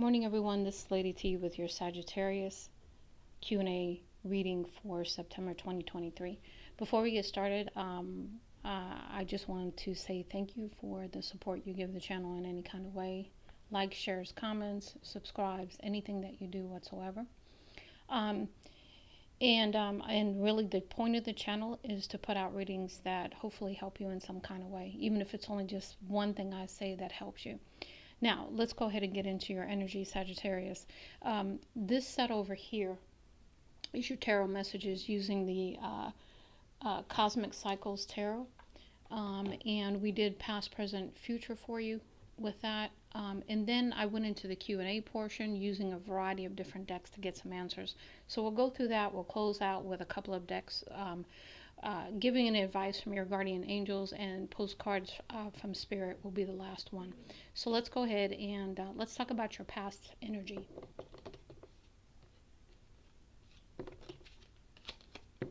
Morning, everyone. This is Lady T with your Sagittarius Q A reading for September 2023. Before we get started, I just wanted to say thank you for the support you give the channel in any kind of way. Like, shares, comments, subscribes, anything that you do whatsoever. And really the point of the channel is to put out readings that hopefully help you in some kind of way, even if it's only just one thing I say that helps you. Now, let's go ahead and get into your energy, Sagittarius. This set over here is your tarot messages using the Cosmic Cycles Tarot. And we did past, present, future for you with that. And then I went into the Q&A portion using a variety of different decks to get some answers. So we'll go through that. We'll close out with a couple of decks giving an advice from your guardian angels, and postcards from spirit will be the last one. So let's go ahead and let's talk about your past energy.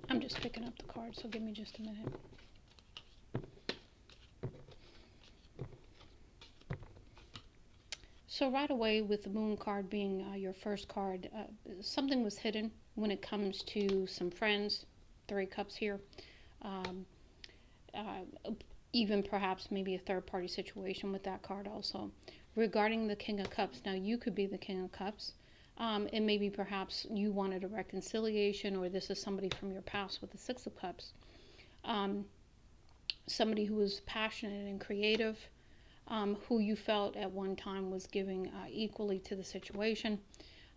I'm just picking up the cards, so give me just a minute. So right away, with the Moon card being your first card, something was hidden when it comes to some friends. 3 cups here. Even perhaps maybe a third-party situation with that card also. Regarding the King of Cups, now you could be the King of Cups. And maybe perhaps you wanted a reconciliation, or this is somebody from your past with the 6 of Cups. Somebody who was passionate and creative, who you felt at one time was giving equally to the situation,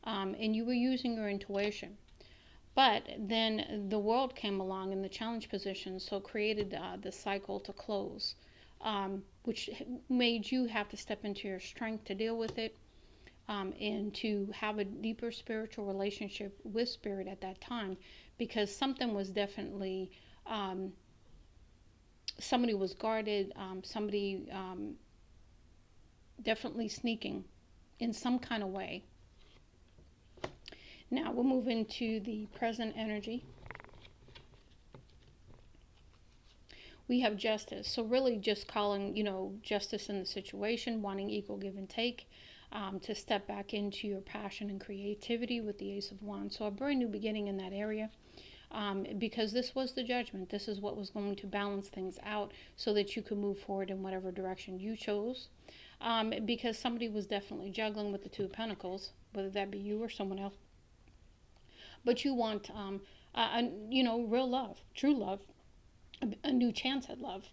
and you were using your intuition. But then the world came along in the challenge position, so created the cycle to close, which made you have to step into your strength to deal with it, and to have a deeper spiritual relationship with spirit at that time, because something was definitely, somebody was guarded, somebody definitely sneaking in some kind of way. Now we'll move into the present energy. We have justice. So really just calling, justice in the situation, wanting equal give and take, to step back into your passion and creativity with the Ace of Wands. So a brand new beginning in that area. Because this was the judgment. This is what was going to balance things out so that you could move forward in whatever direction you chose. Because somebody was definitely juggling with the 2 of Pentacles, whether that be you or someone else. But you want, real love, true love, a new chance at love.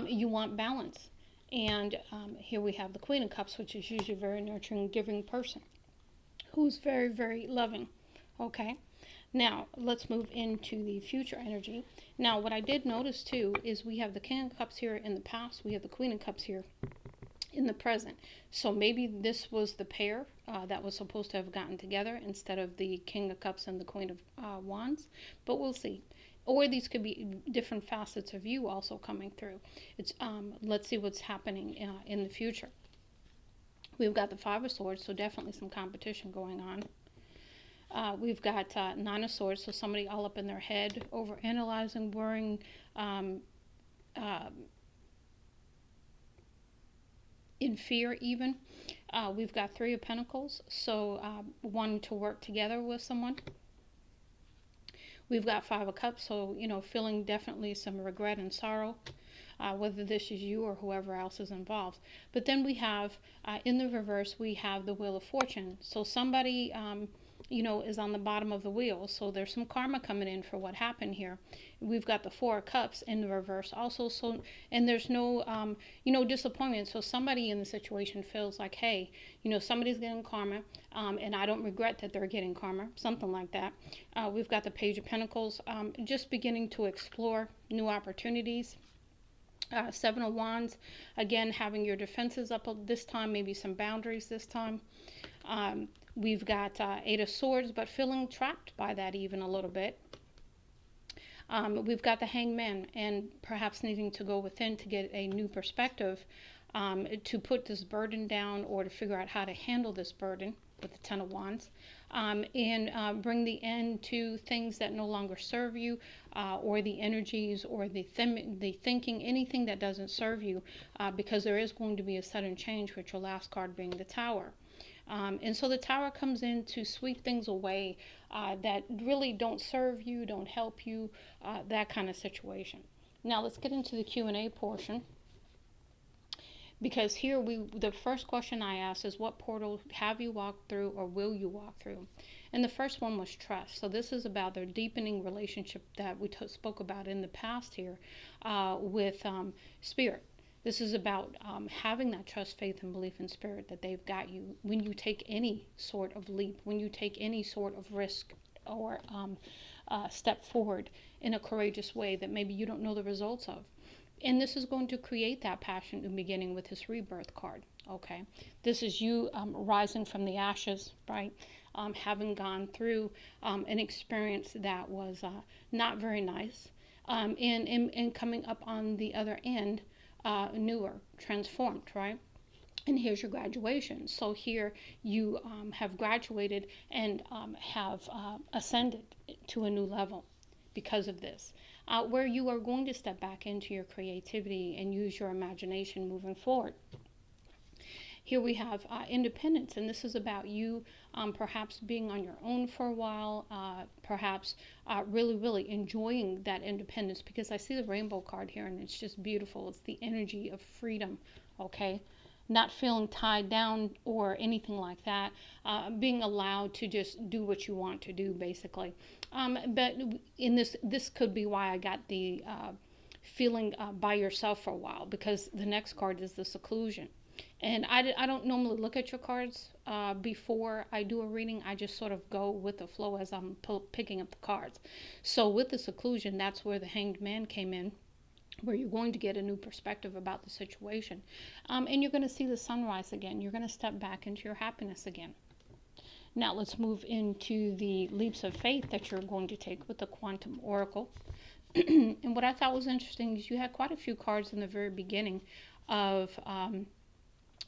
You want balance. And here we have the Queen of Cups, which is usually a very nurturing, giving person who's very, very loving. Okay. Now, let's move into the future energy. Now, what I did notice, too, is we have the King of Cups here in the past. We have the Queen of Cups here in the present. So maybe this was the pair that was supposed to have gotten together instead of the King of Cups and the Queen of Wands. But we'll see. Or these could be different facets of you also coming through. It's let's see what's happening in the future. We've got the 5 of Swords, so definitely some competition going on. We've got 9 of Swords, so somebody all up in their head, over analyzing, worrying, in fear even. We've got 3 of Pentacles, so wanting to work together with someone. We've got 5 of Cups, so, feeling definitely some regret and sorrow, whether this is you or whoever else is involved. But then we have, in the reverse, we have the Wheel of Fortune. So somebody, is on the bottom of the wheel. So there's some karma coming in for what happened here. We've got the 4 of Cups in the reverse also. So, and there's no, disappointment. So somebody in the situation feels like, hey, somebody's getting karma, and I don't regret that they're getting karma, something like that. We've got the Page of Pentacles, just beginning to explore new opportunities. 7 of Wands, again, having your defenses up this time, maybe some boundaries this time. We've got 8 of Swords, but feeling trapped by that even a little bit. We've got the Hangman, and perhaps needing to go within to get a new perspective to put this burden down or to figure out how to handle this burden with the Ten of Wands, and bring the end to things that no longer serve you, or the energies or the thinking, anything that doesn't serve you, because there is going to be a sudden change, with your last card being the Tower. And so the Tower comes in to sweep things away that really don't serve you, don't help you, that kind of situation. Now let's get into the Q&A portion, because here the first question I asked is, what portal have you walked through or will you walk through? And the first one was trust. So this is about their deepening relationship that we spoke about in the past here, with Spirit. This is about having that trust, faith, and belief in Spirit that they've got you when you take any sort of leap, when you take any sort of risk, or step forward in a courageous way that maybe you don't know the results of. And this is going to create that passion in the beginning with this rebirth card. Okay, this is you rising from the ashes, right? Having gone through an experience that was not very nice, and coming up on the other end, newer, transformed, right? And here's your graduation. So here you have graduated and have ascended to a new level because of this, where you are going to step back into your creativity and use your imagination moving forward. Here we have independence, and this is about you perhaps being on your own for a while, perhaps really, really enjoying that independence, because I see the rainbow card here and it's just beautiful. It's the energy of freedom, okay? Not feeling tied down or anything like that, being allowed to just do what you want to do, basically. But in this could be why I got the feeling by yourself for a while, because the next card is the seclusion. And I don't normally look at your cards before I do a reading. I just sort of go with the flow as I'm picking up the cards. So with the seclusion, that's where the Hanged Man came in, where you're going to get a new perspective about the situation. And you're going to see the sunrise again. You're going to step back into your happiness again. Now let's move into the leaps of faith that you're going to take with the Quantum Oracle. And what I thought was interesting is you had quite a few cards in the very beginning of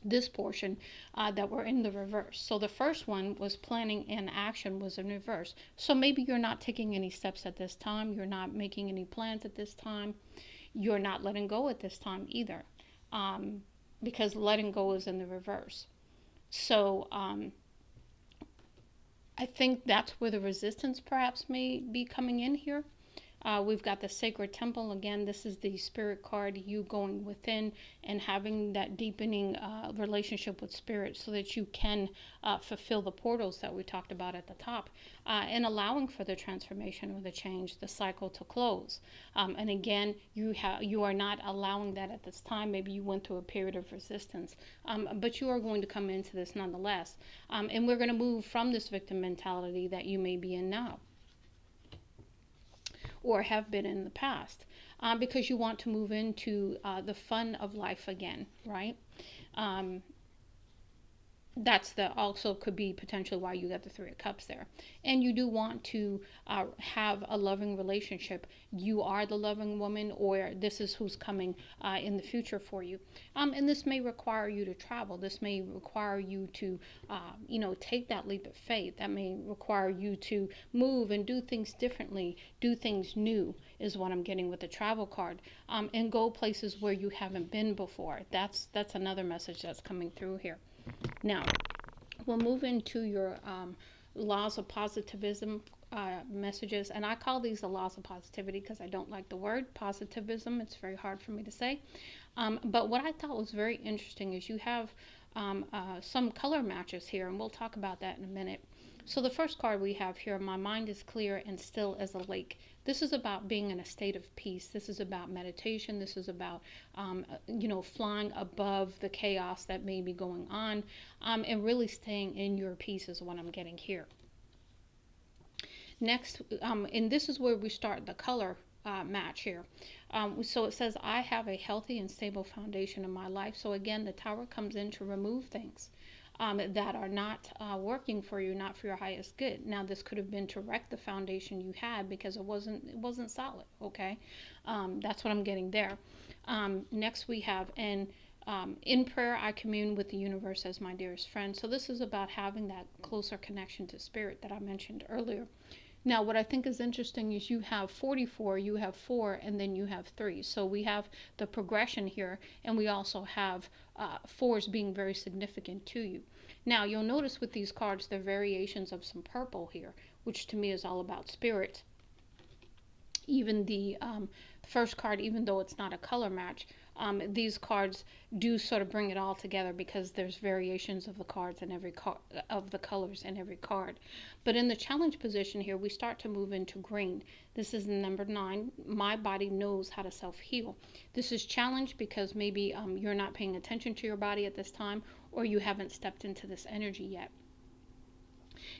this portion that were in the reverse. So the first one was planning and action was in reverse. So maybe you're not taking any steps at this time. You're not making any plans at this time. You're not letting go at this time either, because letting go is in the reverse. So I think that's where the resistance perhaps may be coming in here. We've got the Sacred Temple. Again, this is the Spirit card, you going within and having that deepening relationship with Spirit so that you can fulfill the portals that we talked about at the top, and allowing for the transformation or the change, the cycle to close. And again, you are not allowing that at this time. Maybe you went through a period of resistance, but you are going to come into this nonetheless. And we're going to move from this victim mentality that you may be in now, or have been in the past, because you want to move into the fun of life again, right? That's also could be potentially why you got the Three of Cups there. And you do want to have a loving relationship. You are the loving woman, or this is who's coming in the future for you. And this may require you to travel. This may require you to, take that leap of faith. That may require you to move and do things differently, do things new, is what I'm getting with the travel card, and go places where you haven't been before. That's another message that's coming through here. Now, we'll move into your laws of positivism messages. And I call these the laws of positivity because I don't like the word positivism. It's very hard for me to say. But what I thought was very interesting is you have some color matches here, and we'll talk about that in a minute. So the first card we have here, my mind is clear and still as a lake. This is about being in a state of peace. This is about meditation. This is about, flying above the chaos that may be going on, and really staying in your peace is what I'm getting here. Next, and this is where we start the color match here. So it says, I have a healthy and stable foundation in my life. So again, the Tower comes in to remove things that are not working for you, not for your highest good. Now, this could have been to wreck the foundation you had because it wasn't solid. Okay, that's what I'm getting there. Next, we have, and In prayer, I commune with the universe as my dearest friend. So this is about having that closer connection to spirit that I mentioned earlier. Now, what I think is interesting is you have 44, you have 4, and then you have 3. So we have the progression here, and we also have 4s being very significant to you. Now, you'll notice with these cards, there are variations of some purple here, which to me is all about spirit. Even the first card, even though it's not a color match, these cards do sort of bring it all together because there's variations of the cards in every of the colors in every card. But in the challenge position here, we start to move into green. This is number 9. My body knows how to self-heal. This is challenge because maybe you're not paying attention to your body at this time, or you haven't stepped into this energy yet.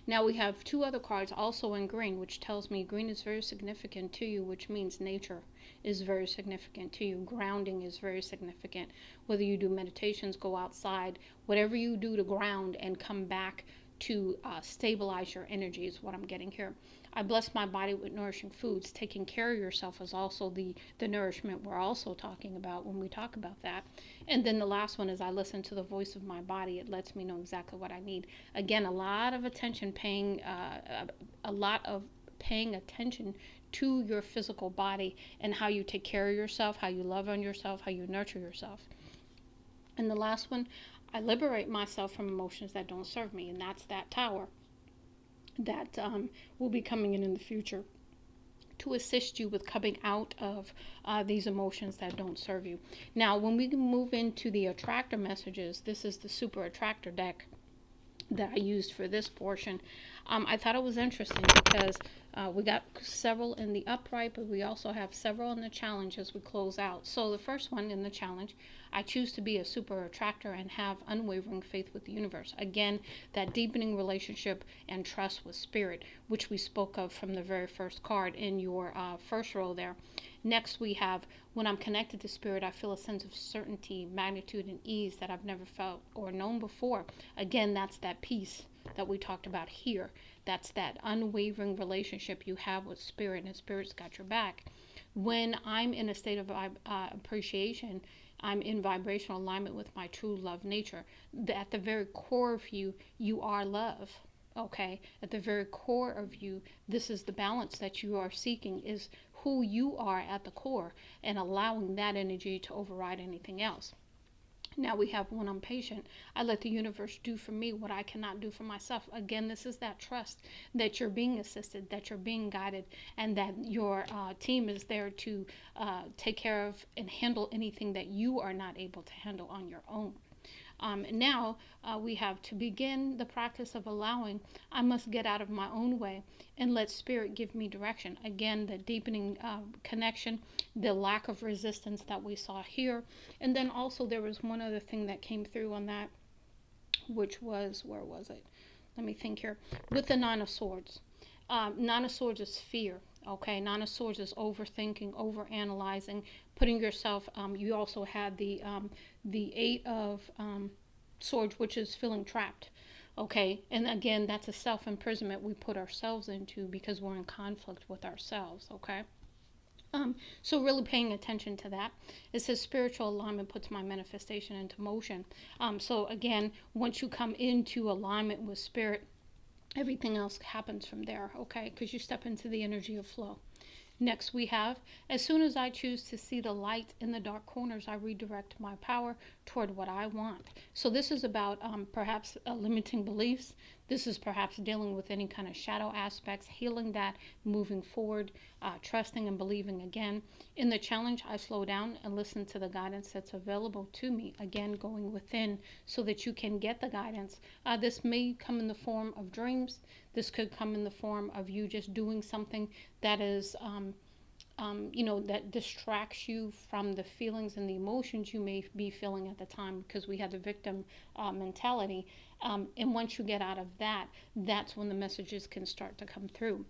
Now we have 2 other cards also in green, which tells me green is very significant to you, which means nature is very significant to you. Grounding is very significant. Whether you do meditations, go outside, whatever you do to ground and come back to stabilize your energy is what I'm getting here. I bless my body with nourishing foods. Taking care of yourself is also the nourishment we're also talking about when we talk about that. And then the last one is I listen to the voice of my body. It lets me know exactly what I need. Again, a lot of attention paying attention to your physical body and how you take care of yourself, how you love on yourself, how you nurture yourself. And the last one, I liberate myself from emotions that don't serve me, and that's that Tower that will be coming in the future to assist you with coming out of these emotions that don't serve you. Now, when we move into the attractor messages, this is the super attractor deck that I used for this portion. I thought it was interesting because we got several in the upright, but we also have several in the challenge as we close out. So the first one in the challenge, I choose to be a super attractor and have unwavering faith with the universe. Again, that deepening relationship and trust with spirit, which we spoke of from the very first card in your first row there. Next, we have when I'm connected to spirit, I feel a sense of certainty, magnitude, and ease that I've never felt or known before. Again, that's that peace that we talked about here. That's that unwavering relationship you have with spirit, and spirit's got your back. When I'm in a state of appreciation, I'm in vibrational alignment with my true love nature. At the very core of you, you are love. Okay, at the very core of you, this is the balance that you are seeking, is who you are at the core, and allowing that energy to override anything else. Now we have when I'm patient, I let the universe do for me what I cannot do for myself. Again, this is that trust that you're being assisted, that you're being guided, and that your team is there to take care of and handle anything that you are not able to handle on your own. Now we have to begin the practice of allowing. I must get out of my own way and let spirit give me direction. Again, the deepening connection, the lack of resistance that we saw here. And then also there was one other thing that came through on that, which was, where was it? Let me think here. With the Nine of Swords. Nine of Swords is fear. Okay, Nine of Swords is overthinking, overanalyzing, putting yourself. You also had the Eight of Swords, which is feeling trapped. Okay, and again, that's a self-imprisonment we put ourselves into because we're in conflict with ourselves. Okay. So really paying attention to that. It says spiritual alignment puts my manifestation into motion. So again, once you come into alignment with spirit, everything else happens from there, okay? Because you step into the energy of flow. Next we have, as soon as I choose to see the light in the dark corners, I redirect my power toward what I want. So this is about perhaps limiting beliefs. This is perhaps dealing with any kind of shadow aspects, healing that, moving forward, trusting and believing again. In the challenge, I slow down and listen to the guidance that's available to me. Again, going within so that you can get the guidance. This may come in the form of dreams. This could come in the form of you just doing something that is that distracts you from the feelings and the emotions you may be feeling at the time, because we had the victim mentality. And once you get out of that, that's when the messages can start to come through.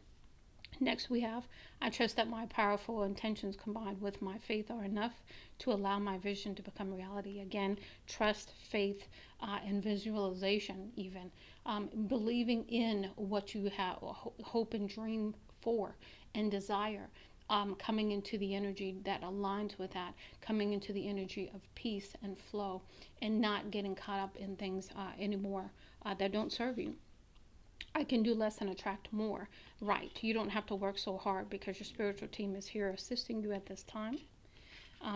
Next we have, I trust that my powerful intentions combined with my faith are enough to allow my vision to become reality. Again, trust, faith, and visualization even. Believing in what you have, hope and dream for and desire. coming into the energy that aligns with that, coming into the energy of peace and flow, and not getting caught up in things anymore that don't serve you. I can do less and attract more. Right. You don't have to work so hard because your spiritual team is here assisting you at this time.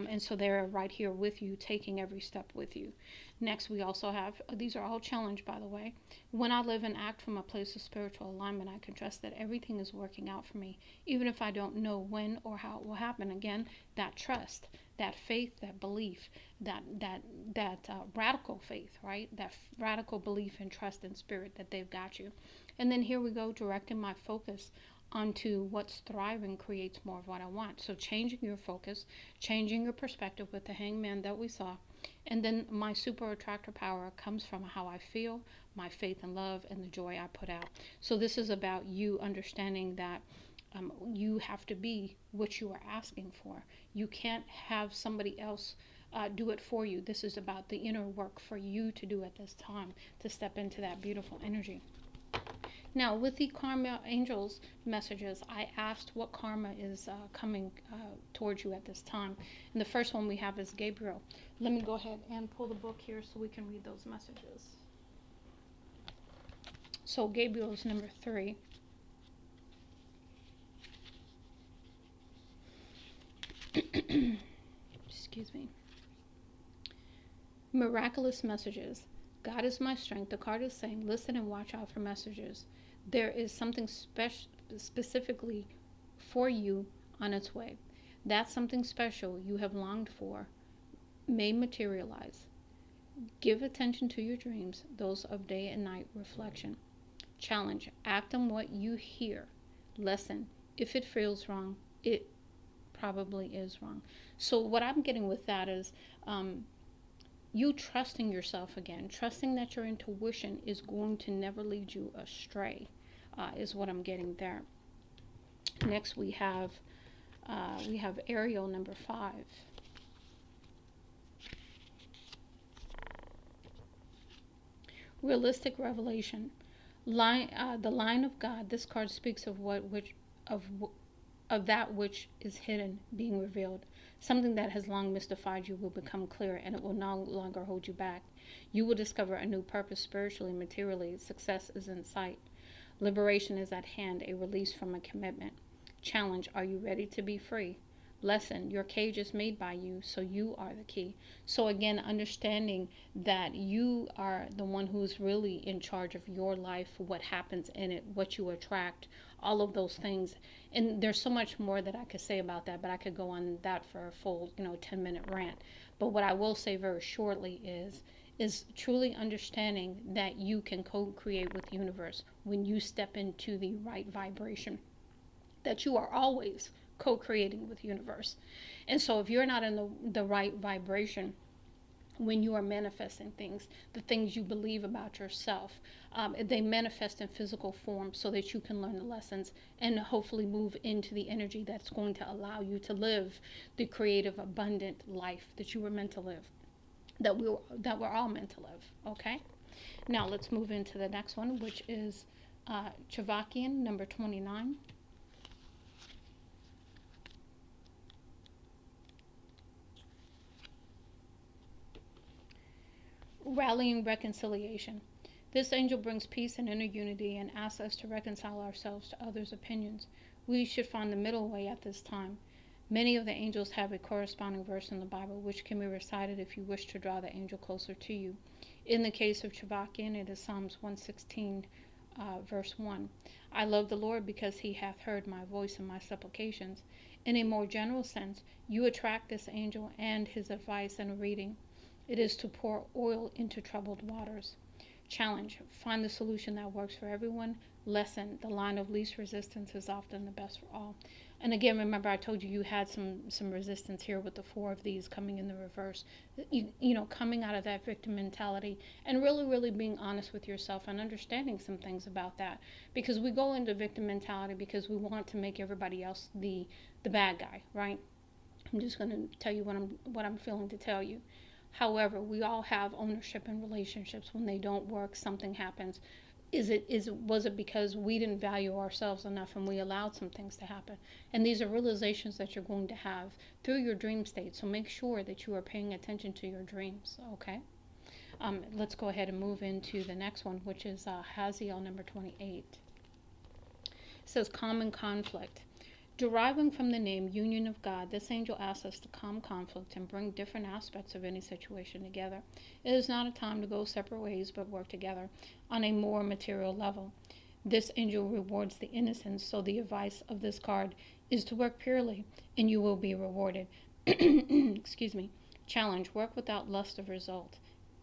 And so they're right here with you, taking every step with you. Next, we also have, these are all challenge, by the way. When I live and act from a place of spiritual alignment, I can trust that everything is working out for me, even if I don't know when or how it will happen. Again, that trust, that faith, that belief, that radical faith, right? That radical belief and trust in spirit that they've got you. And then here we go, directing my focus onto what's thriving creates more of what I want. So changing your focus, changing your perspective with the hangman that we saw. And then my super attractor power comes from how I feel, my faith and love, and the joy I put out. So this is about you understanding that you have to be what you are asking for. You can't have somebody else do it for you. This is about the inner work for you to do at this time to step into that beautiful energy. Now, with the karma angels messages, I asked what karma is coming towards you at this time. And the first one we have is Gabriel. Let me go ahead and pull the book here so we can read those messages. So Gabriel is number 3. Excuse me. Miraculous messages. God is my strength. The card is saying, listen and watch out for messages. There is something specifically for you on its way. That something special you have longed for may materialize. Give attention to your dreams, those of day and night reflection. Challenge. Act on what you hear. Lesson. If it feels wrong, it probably is wrong. So what I'm getting with that is you trusting yourself again, trusting that your intuition is going to never lead you astray, is what I'm getting there. Next we have Ariel, number 5. Realistic revelation. The line of God. This card speaks of that which is hidden being revealed. Something that has long mystified you will become clear, and it will no longer hold you back. You will discover a new purpose spiritually, materially. Success is in sight. Liberation is at hand, a release from a commitment. Challenge. Are you ready to be free? Lesson. Your cage is made by you, so you are the key. So again, understanding that you are the one who's really in charge of your life, what happens in it, what you attract, all of those things. And there's so much more that I could say about that, but I could go on that for a full 10-minute rant. But what I will say very shortly is truly understanding that you can co-create with the universe when you step into the right vibration, that you are always co-creating with the universe. And so if you're not in the right vibration, when you are manifesting things, the things you believe about yourself, they manifest in physical form so that you can learn the lessons and hopefully move into the energy that's going to allow you to live the creative, abundant life that you were meant to live, that we're all meant to live. Okay? Now let's move into the next one, which is Chavakian, number 29. Rallying reconciliation. This angel brings peace and inner unity and asks us to reconcile ourselves to others' opinions. We should find the middle way at this time. Many of the angels have a corresponding verse in the Bible, which can be recited if you wish to draw the angel closer to you. In the case of Chavakian, it is Psalms 116, verse 1. I love the Lord because he hath heard my voice and my supplications. In a more general sense, you attract this angel and his advice and reading. It is to pour oil into troubled waters. Challenge. Find the solution that works for everyone. Lesson. The line of least resistance is often the best for all. And again, remember I told you had some resistance here with the 4 of these coming in the reverse. Coming out of that victim mentality and really being honest with yourself and understanding some things about that. Because we go into victim mentality because we want to make everybody else the bad guy, right? I'm just going to tell you what I'm feeling to tell you. However, we all have ownership in relationships. When they don't work, something happens. Was it because we didn't value ourselves enough and we allowed some things to happen? And these are realizations that you're going to have through your dream state. So make sure that you are paying attention to your dreams. Okay. Let's go ahead and move into the next one, which is Haziel number 28. It says common conflict. Deriving from the name Union of God, this angel asks us to calm conflict and bring different aspects of any situation together. It is not a time to go separate ways, but work together on a more material level. This angel rewards the innocent, so the advice of this card is to work purely, and you will be rewarded. Excuse me. Challenge, work without lust of result.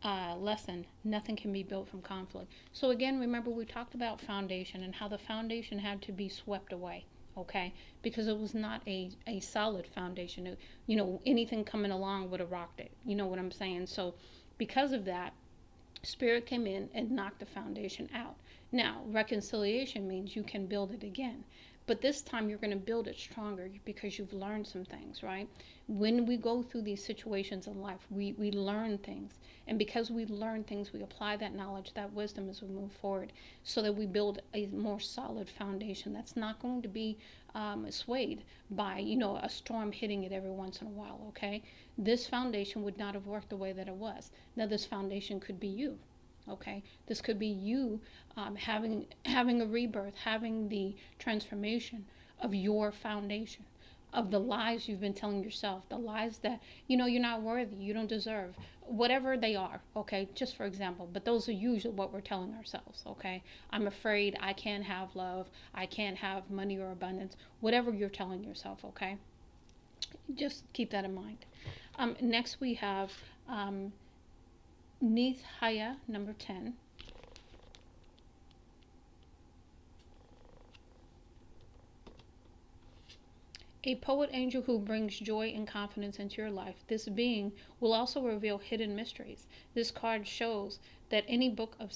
Lesson, nothing can be built from conflict. So again, remember we talked about foundation and how the foundation had to be swept away. Okay, because it was not a solid foundation. Anything coming along would have rocked it. You know what I'm saying? So because of that, Spirit came in and knocked the foundation out. Now, reconciliation means you can build it again. But this time you're going to build it stronger because you've learned some things, right? When we go through these situations in life, we learn things. And because we learn things, we apply that knowledge, that wisdom as we move forward so that we build a more solid foundation that's not going to be swayed by, a storm hitting it every once in a while, okay? This foundation would not have worked the way that it was. Now, this foundation could be you. Okay, this could be you having a rebirth, having the transformation of your foundation, of the lies you've been telling yourself, the lies that you're not worthy, you don't deserve, whatever they are. Okay, just for example, but those are usually what we're telling ourselves. Okay, I'm afraid I can't have love, I can't have money or abundance, whatever you're telling yourself. Okay, just keep that in mind. Next we have Nithaya number 10. A poet angel who brings joy and confidence into your life. This being will also reveal hidden mysteries. This card shows that any book of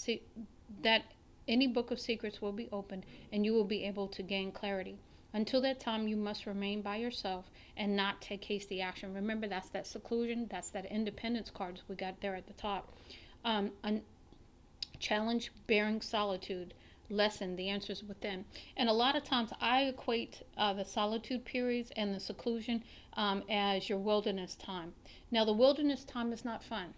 secrets will be opened and you will be able to gain clarity. Until that time, you must remain by yourself and not take hasty action. Remember, that's that seclusion, that's that independence cards we got there at the top. Challenge, bearing solitude. Lesson, the answers within. And a lot of times I equate the solitude periods and the seclusion as your wilderness time. Now, the wilderness time is not fun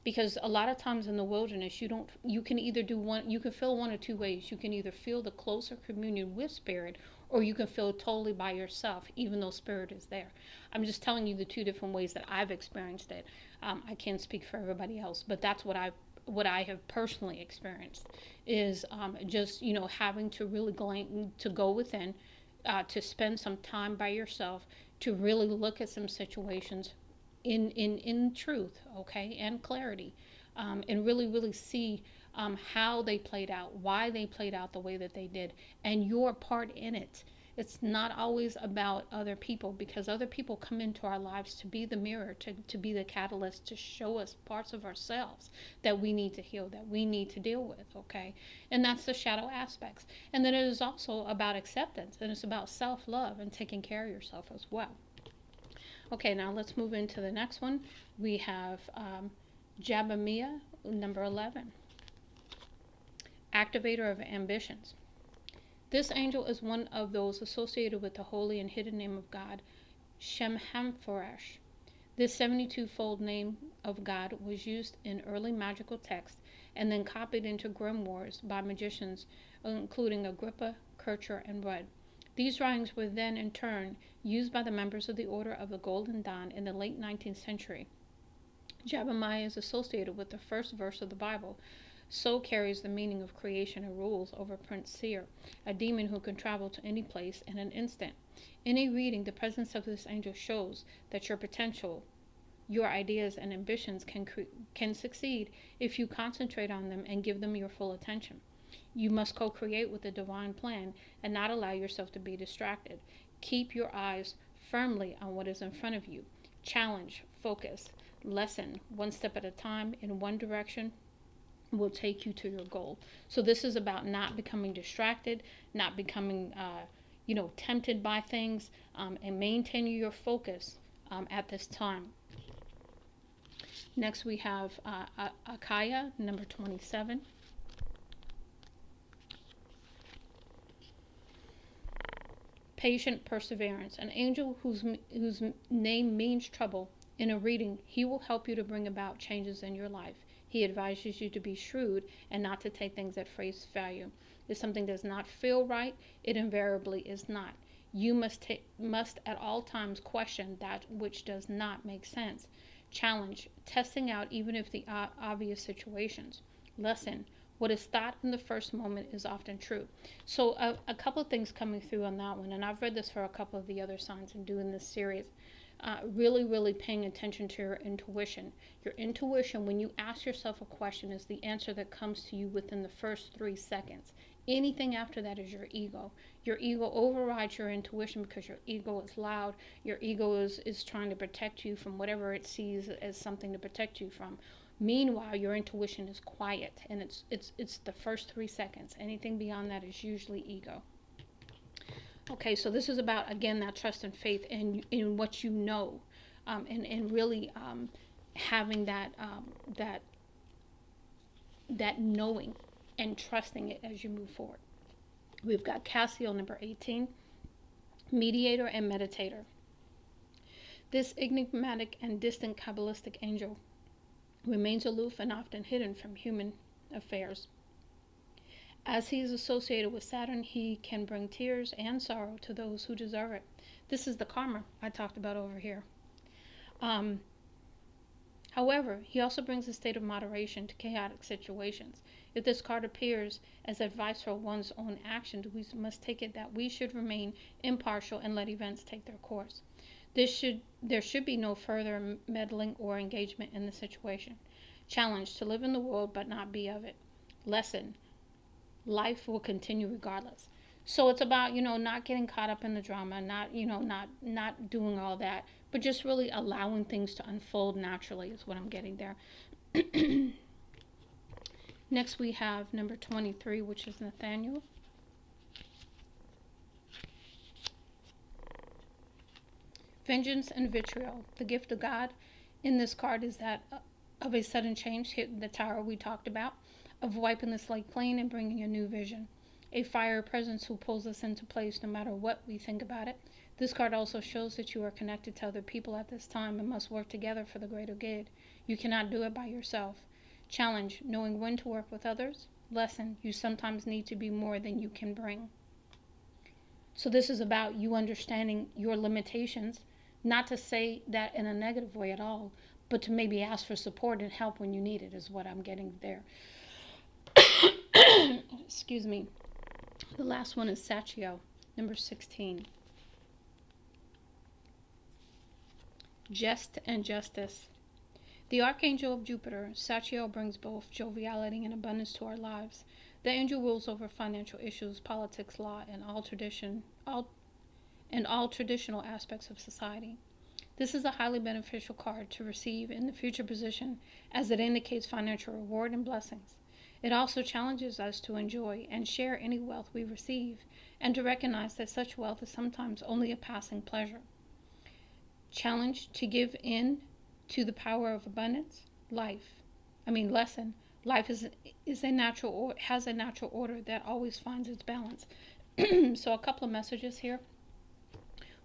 because a lot of times in the wilderness you can either do one, you can feel one or two ways. You can either feel the closer communion with Spirit, or you can feel totally by yourself even though Spirit is there. I'm just telling you the two different ways that I've experienced it. I can't speak for everybody else, but that's what I have personally experienced is just having to really go within, to spend some time by yourself, to really look at some situations in truth, okay, and clarity, and really see how they played out, why they played out the way that they did, and your part in it. It's not always about other people, because other people come into our lives to be the mirror, to be the catalyst, to show us parts of ourselves that we need to heal, that we need to deal with, okay? And that's the shadow aspects. And then it is also about acceptance, and it's about self-love and taking care of yourself as well. Okay, now let's move into the next one. We have Jabamiah, number 11. Activator of ambitions. This angel is one of those associated with the holy and hidden name of God, Shemhamphorash. This 72-fold name of God was used in early magical texts and then copied into grimoires by magicians, including Agrippa, Kircher, and Rudd. These writings were then, in turn, used by the members of the Order of the Golden Dawn in the late 19th century. Jebemiah is associated with the first verse of the Bible. So carries the meaning of creation and rules over Prince Seer, a demon who can travel to any place in an instant. In a reading, the presence of this angel shows that your potential, your ideas and ambitions can succeed if you concentrate on them and give them your full attention. You must co-create with the divine plan and not allow yourself to be distracted. Keep your eyes firmly on what is in front of you. Challenge, focus, lesson, one step at a time in one direction will take you to your goal. So this is about not becoming distracted, not becoming, tempted by things, and maintaining your focus at this time. Next we have Akaya, number 27. Patient perseverance. An angel whose name means trouble. In a reading, he will help you to bring about changes in your life. He advises you to be shrewd and not to take things at face value. If something does not feel right, it invariably is not. You must at all times question that which does not make sense. Challenge, testing out even if the obvious situations. Lesson, what is thought in the first moment is often true. So a couple of things coming through on that one, and I've read this for a couple of the other signs in doing this series. Really paying attention to your intuition. Your intuition, when you ask yourself a question, is the answer that comes to you within the first 3 seconds. Anything after that is your ego. Your ego overrides your intuition because your ego is loud. Your ego is trying to protect you from whatever it sees as something to protect you from. Meanwhile, your intuition is quiet, and it's the first 3 seconds. Anything beyond that is usually ego. Okay, so this is about, again, that trust and faith in what you know, and really having that knowing and trusting it as you move forward. We've got Cassiel, number 18, mediator and meditator. This enigmatic and distant Kabbalistic angel remains aloof and often hidden from human affairs. As he is associated with Saturn, he can bring tears and sorrow to those who deserve it. This is the karma I talked about over here. However, he also brings a state of moderation to chaotic situations. If this card appears as advice for one's own actions, we must take it that we should remain impartial and let events take their course. There should be no further meddling or engagement in the situation. Challenge, to live in the world but not be of it. Lesson, life will continue regardless. So it's about, not getting caught up in the drama, not doing all that, but just really allowing things to unfold naturally is what I'm getting there. Next we have number 23, which is Nathaniel. Vengeance and vitriol. The gift of God in this card is that of a sudden change, hitting the tower we talked about, of wiping the slate clean and bringing a new vision. A fire presence who pulls us into place no matter what we think about it. This card also shows that you are connected to other people at this time and must work together for the greater good. You cannot do it by yourself. Challenge, knowing when to work with others. Lesson, you sometimes need to be more than you can bring. So this is about you understanding your limitations, not to say that in a negative way at all, but to maybe ask for support and help when you need it is what I'm getting there. Excuse me. The last one is Sagittarius, number 16. Jest and justice. The archangel of Jupiter, Sagittarius, brings both joviality and abundance to our lives. The angel rules over financial issues, politics, law, and all traditional aspects of society. This is a highly beneficial card to receive in the future position, as it indicates financial reward and blessings. It also challenges us to enjoy and share any wealth we receive, and to recognize that such wealth is sometimes only a passing pleasure. Challenge, to give in to the power of abundance. Lesson. Life has a natural order that always finds its balance. So a couple of messages here.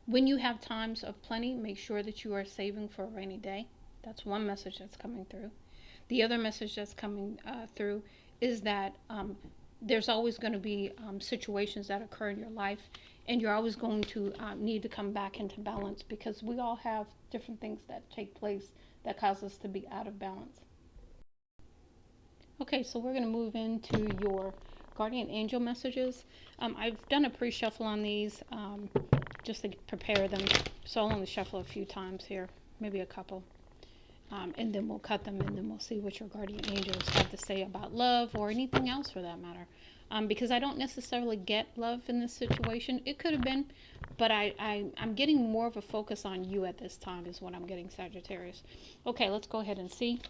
When you have times of plenty, make sure that you are saving for a rainy day. That's one message that's coming through. The other message that's coming through is that there's always going to be situations that occur in your life, and you're always going to need to come back into balance, because we all have different things that take place that cause us to be out of balance. Okay, so we're going to move into your guardian angel messages. I've done a pre-shuffle on these just to prepare them, so I'll only shuffle a few times here, maybe a couple. And then we'll cut them, and then we'll see what your guardian angels have to say about love, or anything else for that matter. Because I don't necessarily get love in this situation. It could have been, but I'm getting more of a focus on you at this time is what I'm getting, Sagittarius. Okay, let's go ahead and see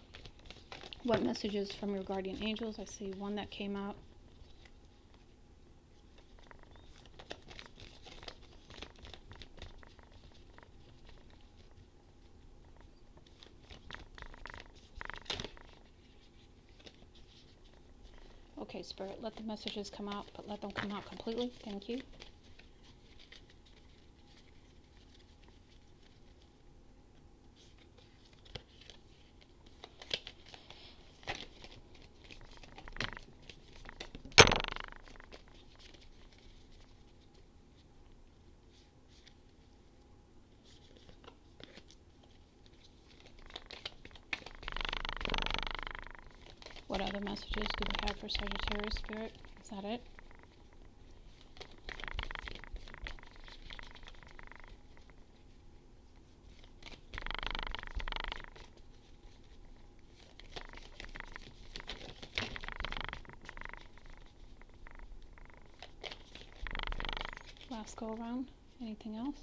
what messages from your guardian angels. I see one that came out. Okay, Spirit, let the messages come out, but let them come out completely. Thank you. other messages do we have for Sagittarius Spirit? Is that it? Last go around. Anything else?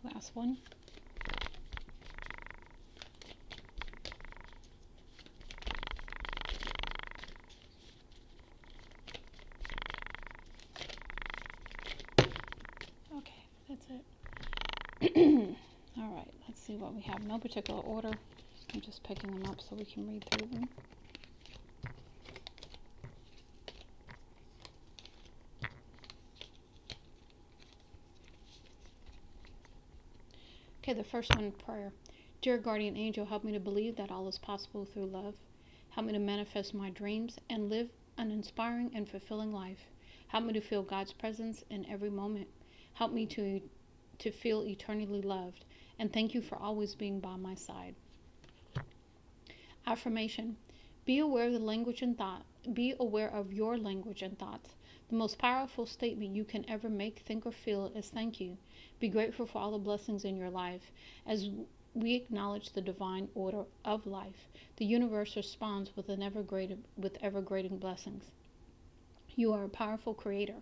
Last one. Okay, that's it. All right, let's see what we have. No particular order. I'm just picking them up so we can read through them. Okay, the first one, prayer. Dear guardian angel, help me to believe that all is possible through love. Help me to manifest my dreams and live an inspiring and fulfilling life. Help me to feel God's presence in every moment. Help me to feel eternally loved. And thank you for always being by my side. Affirmation. Be aware of the language and thought. Be aware of your language and thoughts. The most powerful statement you can ever make, think, or feel is thank you. Be grateful for all the blessings in your life. As we acknowledge the divine order of life, the universe responds with ever-grading blessings. You are a powerful creator.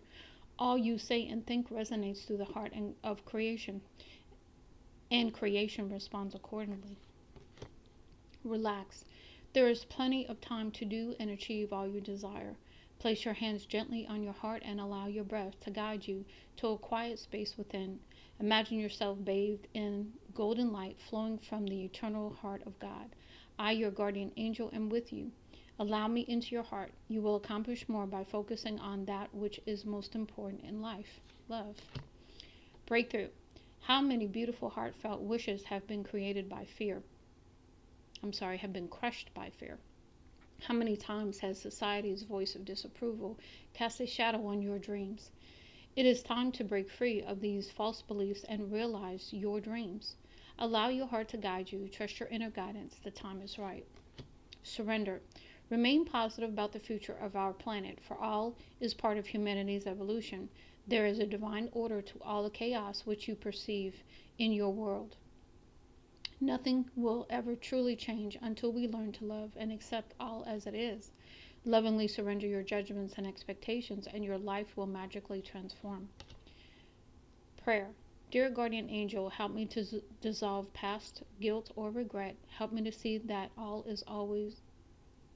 All you say and think resonates through the heart of creation, and creation responds accordingly. Relax. There is plenty of time to do and achieve all you desire. Place your hands gently on your heart and allow your breath to guide you to a quiet space within. Imagine yourself bathed in golden light flowing from the eternal heart of God. I, your guardian angel, am with you. Allow me into your heart. You will accomplish more by focusing on that which is most important in life. Love. Breakthrough. How many beautiful heartfelt wishes have been crushed by fear? How many times has society's voice of disapproval cast a shadow on your dreams? It is time to break free of these false beliefs and realize your dreams. Allow your heart to guide you. Trust your inner guidance. The time is right. Surrender. Remain positive about the future of our planet, for all is part of humanity's evolution. There is a divine order to all the chaos which you perceive in your world. Nothing will ever truly change until we learn to love and accept all as it is. Lovingly surrender your judgments and expectations, and your life will magically transform. Prayer. Dear guardian angel, help me to dissolve past guilt or regret. Help me to see that all is always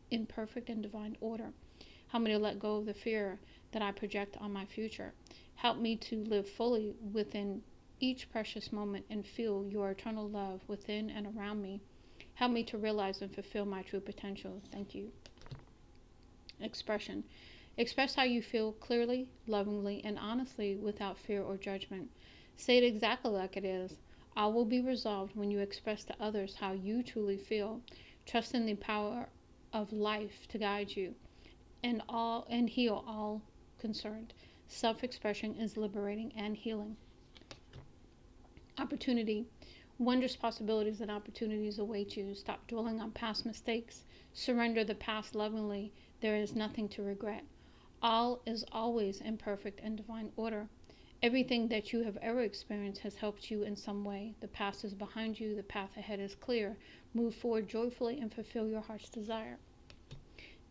in perfect and divine order. Help me to let go of the fear that I project on my future. Help me to live fully within each precious moment and feel your eternal love within and around me. Help me to realize and fulfill my true potential. Thank you. Expression. Express how you feel clearly, lovingly, and honestly without fear or judgment. Say it exactly like it is. All will be resolved when you express to others how you truly feel. Trust in the power of life to guide you and heal all concerned. Self-expression is liberating and healing. Opportunity. Wondrous possibilities and opportunities await you. Stop dwelling on past mistakes. Surrender the past lovingly. There is nothing to regret. All is always in perfect and divine order. Everything that you have ever experienced has helped you in some way. The past is behind you. The path ahead is clear. Move forward joyfully and fulfill your heart's desire.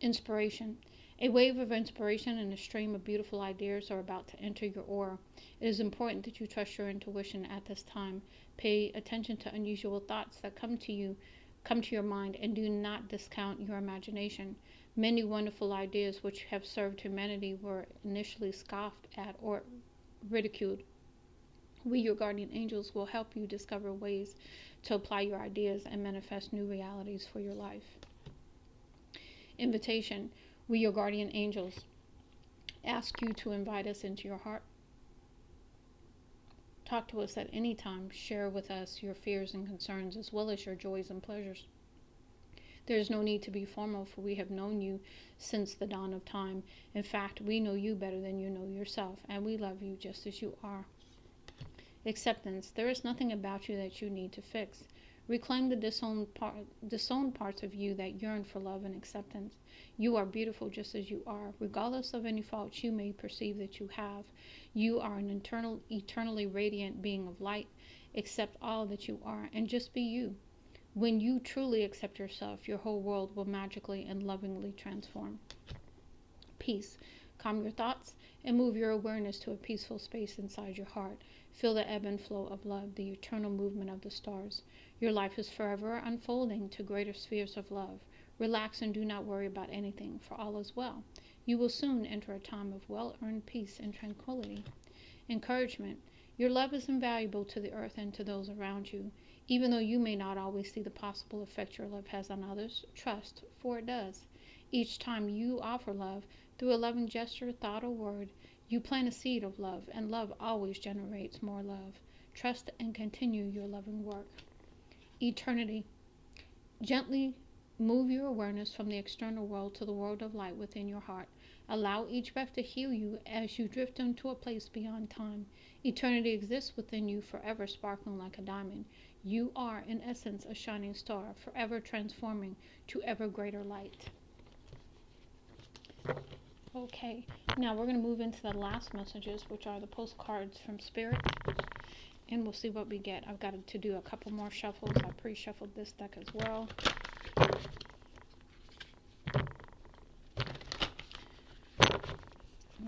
Inspiration. A wave of inspiration and a stream of beautiful ideas are about to enter your aura. It is important that you trust your intuition at this time. Pay attention to unusual thoughts that come to your mind, and do not discount your imagination. Many wonderful ideas which have served humanity were initially scoffed at or ridiculed. We, your guardian angels, will help you discover ways to apply your ideas and manifest new realities for your life. Invitation. We, your guardian angels, ask you to invite us into your heart. Talk to us at any time. Share with us your fears and concerns as well as your joys and pleasures. There is no need to be formal, for we have known you since the dawn of time. In fact, we know you better than you know yourself, and we love you just as you are. Acceptance. There is nothing about you that you need to fix. Reclaim the disowned parts of you that yearn for love and acceptance. You are beautiful just as you are, regardless of any faults you may perceive that you have. You are an eternally radiant being of light. Accept all that you are and just be you. When you truly accept yourself, your whole world will magically and lovingly transform. Peace. Calm your thoughts and move your awareness to a peaceful space inside your heart. Feel the ebb and flow of love, the eternal movement of the stars. Your life is forever unfolding to greater spheres of love. Relax and do not worry about anything, for all is well. You will soon enter a time of well-earned peace and tranquility. Encouragement. Your love is invaluable to the earth and to those around you. Even though you may not always see the possible effect your love has on others, trust, for it does. Each time you offer love, through a loving gesture, thought, or word, you plant a seed of love, and love always generates more love. Trust and continue your loving work. Eternity. Gently move your awareness from the external world to the world of light within your heart. Allow each breath to heal you as you drift into a place beyond time. Eternity exists within you, forever sparkling like a diamond. You are, in essence, a shining star, forever transforming to ever greater light. Okay, now we're going to move into the last messages, which are the postcards from Spirit, and we'll see what we get. I've got to do a couple more shuffles. I pre-shuffled this deck as well.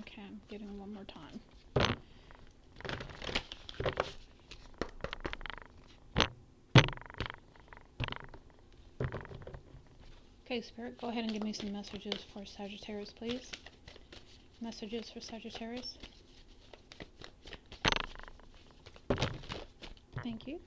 Okay, I'm getting it one more time. Okay, Spirit, go ahead and give me some messages for Sagittarius, please. Messages for Sagittarius. Thank you.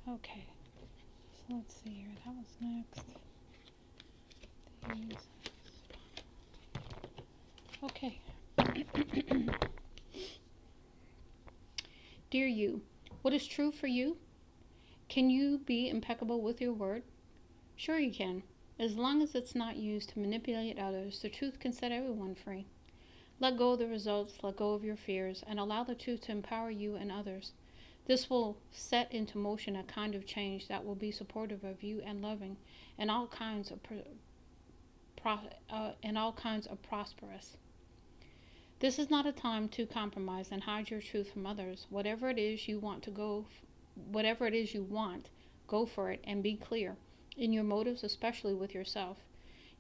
Okay, so let's see here. That was next. These. Okay. Dear you, what is true for you? Can you be impeccable with your word? Sure you can. As long as it's not used to manipulate others, the truth can set everyone free. Let go of the results, let go of your fears, and allow the truth to empower you and others. This will set into motion a kind of change that will be supportive of you and loving, and all kinds of prosperous. This is not a time to compromise and hide your truth from others. Whatever it is you want, go for it and be clear in your motives, especially with yourself.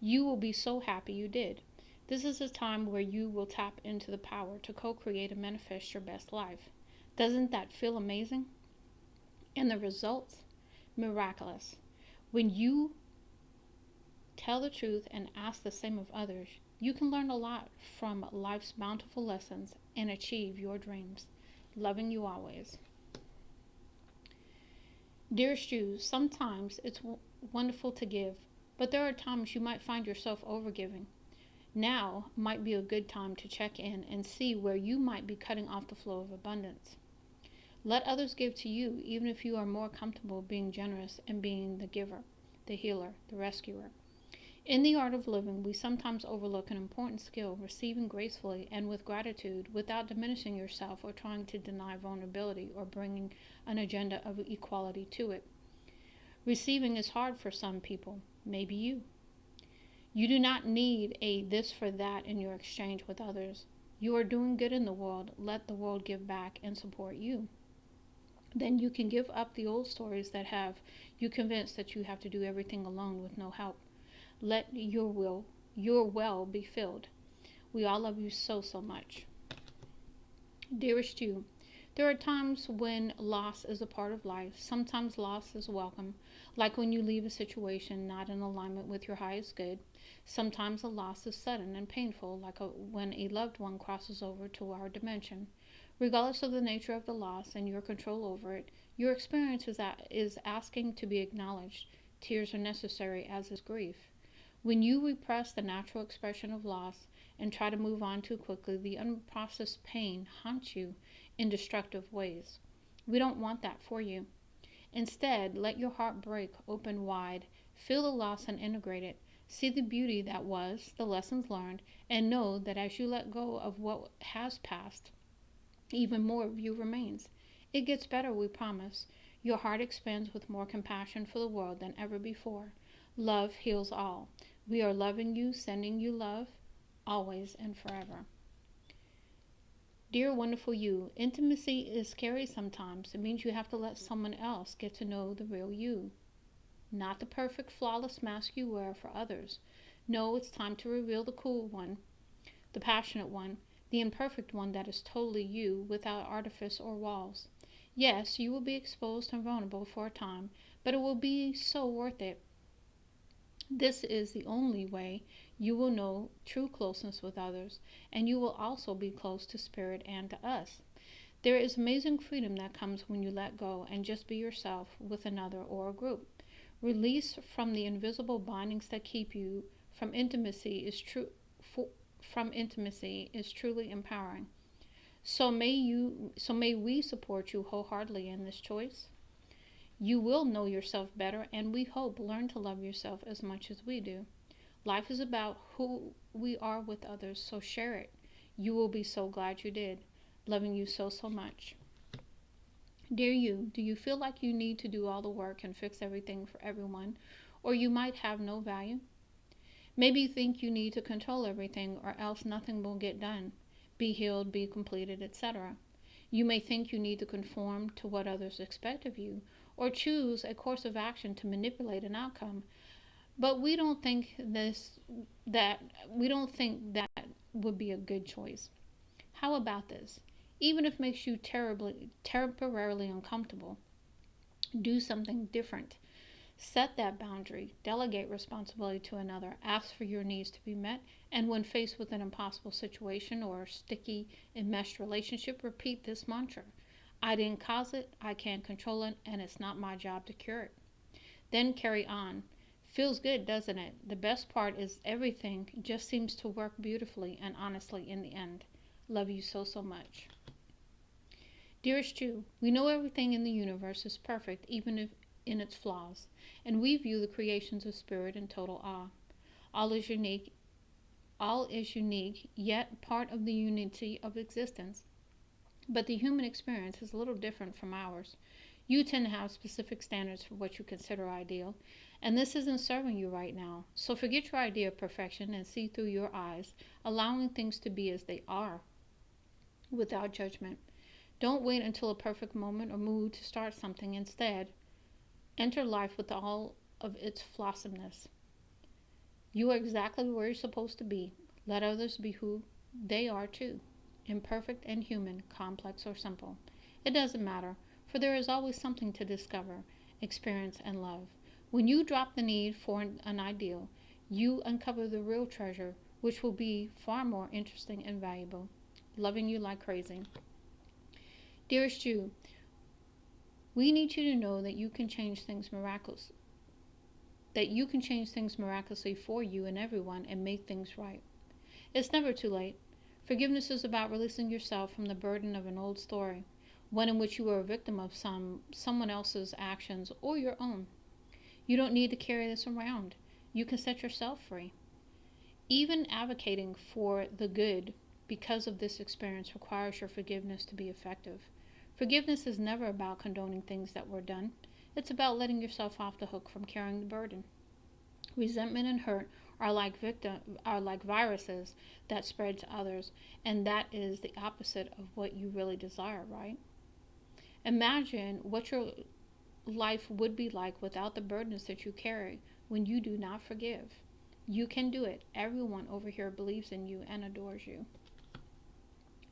You will be so happy you did. This is a time where you will tap into the power to co-create and manifest your best life. Doesn't that feel amazing? And the results? Miraculous. When you tell the truth and ask the same of others, you can learn a lot from life's bountiful lessons and achieve your dreams. Loving you always. Dearest you, sometimes it's wonderful to give, but there are times you might find yourself overgiving. Now might be a good time to check in and see where you might be cutting off the flow of abundance. Let others give to you, even if you are more comfortable being generous and being the giver, the healer, the rescuer. In the art of living, we sometimes overlook an important skill, receiving gracefully and with gratitude without diminishing yourself or trying to deny vulnerability or bringing an agenda of equality to it. Receiving is hard for some people, maybe you. You do not need a this for that in your exchange with others. You are doing good in the world. Let the world give back and support you. Then you can give up the old stories that have you convinced that you have to do everything alone with no help. Let your well be filled. We all love you so, so much. Dearest you, there are times when loss is a part of life. Sometimes loss is welcome, like when you leave a situation not in alignment with your highest good. Sometimes a loss is sudden and painful, like when a loved one crosses over to our dimension. Regardless of the nature of the loss and your control over it, your experience is asking to be acknowledged. Tears are necessary, as is grief. When you repress the natural expression of loss and try to move on too quickly, the unprocessed pain haunts you in destructive ways. We don't want that for you. Instead, let your heart break open wide, feel the loss and integrate it. See the beauty that was, the lessons learned, and know that as you let go of what has passed, even more of you remains. It gets better, we promise. Your heart expands with more compassion for the world than ever before. Love heals all. We are loving you, sending you love, always and forever. Dear wonderful you, intimacy is scary sometimes. It means you have to let someone else get to know the real you, not the perfect, flawless mask you wear for others. No, it's time to reveal the cool one, the passionate one, the imperfect one that is totally you without artifice or walls. Yes, you will be exposed and vulnerable for a time, but it will be so worth it. This is the only way you will know true closeness with others, and you will also be close to spirit and to us. There is amazing freedom that comes when you let go and just be yourself with another or a group. Release from the invisible bindings that keep you from intimacy is truly empowering. So may we support you wholeheartedly in this choice. You will know yourself better, and we hope learn to love yourself as much as we do. Life is about who we are with others, so share it. You will be so glad you did. Loving you so, so much. Dear you, do you feel like you need to do all the work and fix everything for everyone, or you might have no value? Maybe you think you need to control everything, or else nothing will get done, be healed, be completed, etc. You may think you need to conform to what others expect of you, or choose a course of action to manipulate an outcome. But that we don't think that would be a good choice. How about this? Even if it makes you temporarily uncomfortable, do something different. Set that boundary, delegate responsibility to another, ask for your needs to be met, and when faced with an impossible situation or a sticky, enmeshed relationship, repeat this mantra: I didn't cause it, I can't control it, and it's not my job to cure it. Then carry on. Feels good, doesn't it? The best part is everything just seems to work beautifully and honestly in the end. Love you so, so much. Dearest Jew, we know everything in the universe is perfect, even if in its flaws, and we view the creations of spirit in total awe. All is unique, yet part of the unity of existence. But the human experience is a little different from ours. You tend to have specific standards for what you consider ideal, and this isn't serving you right now. So forget your idea of perfection and see through your eyes, allowing things to be as they are, without judgment. Don't wait until a perfect moment or mood to start something. Instead, enter life with all of its flossomeness. You are exactly where you're supposed to be. Let others be who they are too, imperfect and human, complex or simple. It doesn't matter, for there is always something to discover, experience, and love. When you drop the need for an ideal, you uncover the real treasure, which will be far more interesting and valuable. Loving you like crazy. Dearest you, we need you to know that you can change things miraculously. For you and everyone and make things right. It's never too late. Forgiveness is about releasing yourself from the burden of an old story, one in which you were a victim of someone else's actions or your own. You don't need to carry this around. You can set yourself free. Even advocating for the good because of this experience requires your forgiveness to be effective. Forgiveness is never about condoning things that were done. It's about letting yourself off the hook from carrying the burden. Resentment and hurt are like viruses that spread to others, and that is the opposite of what you really desire, right? Imagine what your life would be like without the burdens that you carry when you do not forgive. You can do it. Everyone over here believes in you and adores you.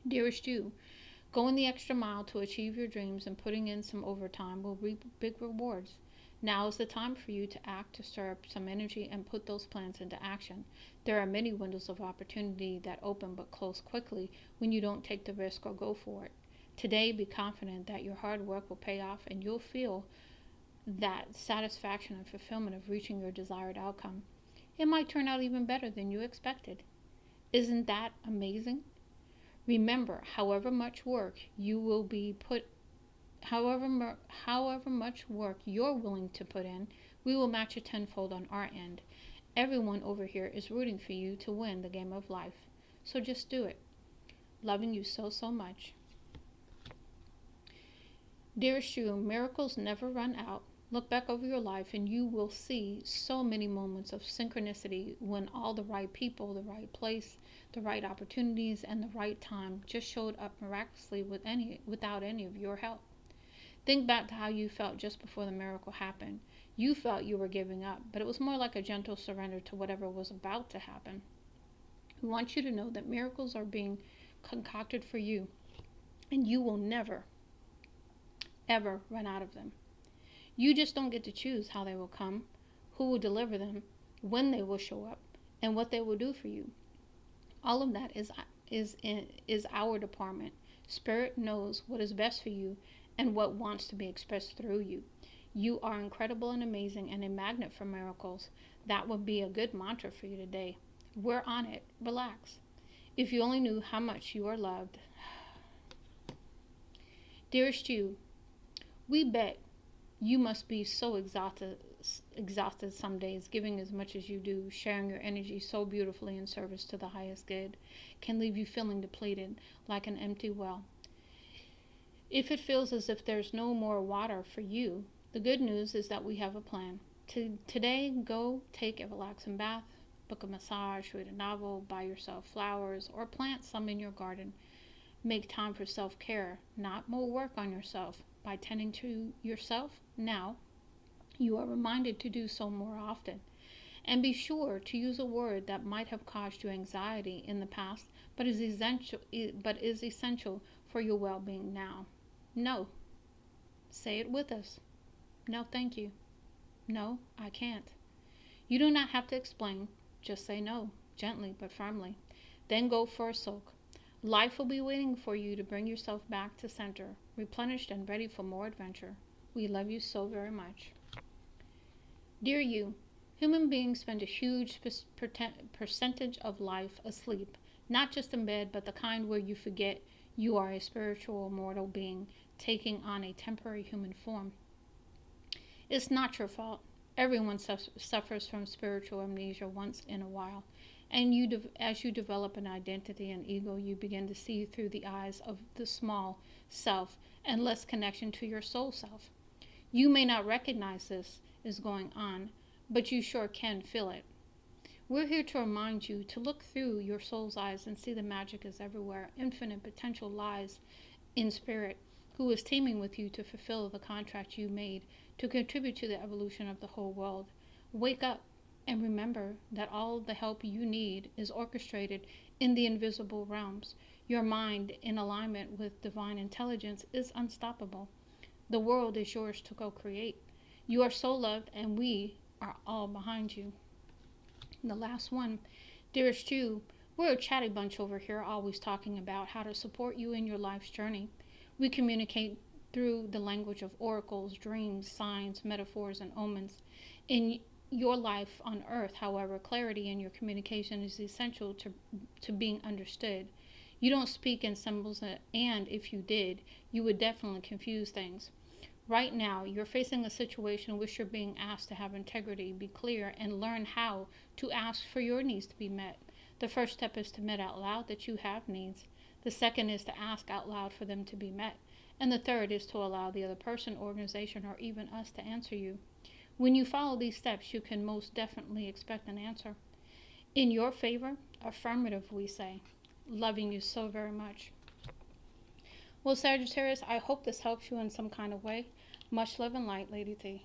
Dearest you, going the extra mile to achieve your dreams and putting in some overtime will reap big rewards. Now is the time for you to act, to stir up some energy and put those plans into action. There are many windows of opportunity that open but close quickly when you don't take the risk or go for it. Today, be confident that your hard work will pay off and you'll feel that satisfaction and fulfillment of reaching your desired outcome. It might turn out even better than you expected. Isn't that amazing? Remember, however much work you will be put however much work you're willing to put in, we will match it tenfold on our end. Everyone over here is rooting for you to win the game of life. So just do it. Loving you so, so much. Dearest you, miracles never run out. Look back over your life and you will see so many moments of synchronicity when all the right people, the right place, the right opportunities, and the right time just showed up miraculously without any of your help. Think back to how you felt just before the miracle happened. You felt you were giving up, but it was more like a gentle surrender to whatever was about to happen. We want you to know that miracles are being concocted for you, and you will never, ever run out of them. You just don't get to choose how they will come, who will deliver them, when they will show up, and what they will do for you. All of that is our department. Spirit knows what is best for you and what wants to be expressed through you. You are incredible and amazing and a magnet for miracles. That would be a good mantra for you today. We're on it. Relax. If you only knew how much you are loved. Dearest you, we bet you must be so exhausted some days, giving as much as you do, sharing your energy so beautifully in service to the highest good, can leave you feeling depleted, like an empty well. If it feels as if there's no more water for you, the good news is that we have a plan. Today, go take a relaxing bath, book a massage, read a novel, buy yourself flowers, or plant some in your garden. Make time for self-care, not more work on yourself. By tending to yourself now, you are reminded to do so more often. And be sure to use a word that might have caused you anxiety in the past, but is essential for your well-being now. No. Say it with us. No, thank you. No, I can't. You do not have to explain. Just say no, gently but firmly. Then go for a soak. Life will be waiting for you to bring yourself back to center, replenished and ready for more adventure. We love you so very much. Dear you, human beings spend a huge percentage of life asleep, not just in bed, but the kind where you forget you are a spiritual mortal being taking on a temporary human form. It's not your fault. Everyone suffers from spiritual amnesia once in a while. And as you develop an identity and ego, you begin to see through the eyes of the small self and less connection to your soul self. You may not recognize this is going on, but you sure can feel it. We're here to remind you to look through your soul's eyes and see the magic is everywhere. Infinite potential lies in spirit, who is teaming with you to fulfill the contract you made to contribute to the evolution of the whole world. Wake up. And remember that all the help you need is orchestrated in the invisible realms. Your mind, in alignment with divine intelligence, is unstoppable. The world is yours to go create. You are so loved, and we are all behind you. And the last one, dearest you, we're a chatty bunch over here, always talking about how to support you in your life's journey. We communicate through the language of oracles, dreams, signs, metaphors, and omens. In your life on earth, however, clarity in your communication is essential to being understood. You don't speak in symbols, and if you did, you would definitely confuse things. Right now, you're facing a situation in which you're being asked to have integrity, be clear, and learn how to ask for your needs to be met. The first step is to admit out loud that you have needs. The second is to ask out loud for them to be met. And the third is to allow the other person, organization, or even us to answer you. When you follow these steps, you can most definitely expect an answer. In your favor, affirmative, we say. Loving you so very much. Well, Sagittarius, I hope this helps you in some kind of way. Much love and light, Lady T.